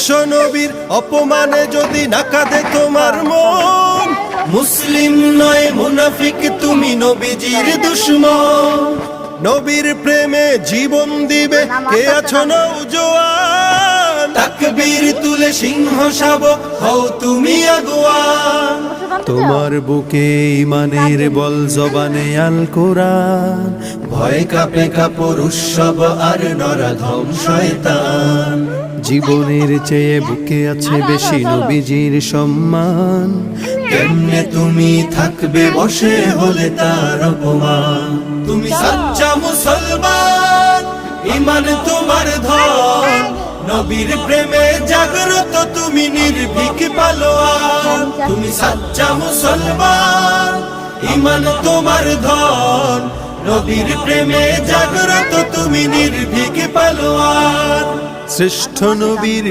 বিশ্ব নবীর অপমানে যদি না কাঁদে তোমার মন, মুসলিম নয় মুনাফিক তুমি, নবীজির দুশমন। নবীর প্রেমে জীবন দিবে কে আছো নওজোয়ান, তাকবীর তুলে সিংহ শাবক হও তুমি আগুয়ান। তোমার বুকে ইমানের বল, জবানে আল কোরআন, ভয় কাঁপে কাপড় উৎসব আর নরাধম শয়তান। জীবনের চেয়ে বুকে আছে বেশি নবীজির সম্মান, কেমনে তুমি থাকবে বসে হলে তার অপমান। তুমি সাচ্চা মুসলমান, ইমান তোমার ধন, নবীর প্রেমে জাগ্রত তুমি নির্ভীক পালোয়ান। তুমি সাচ্চা মুসলমান, ইমান তোমার ধন, নবীর প্রেমে জাগ্রত তুমি নির্ভীক পালোয়ান। শ্রেষ্ঠ নবীর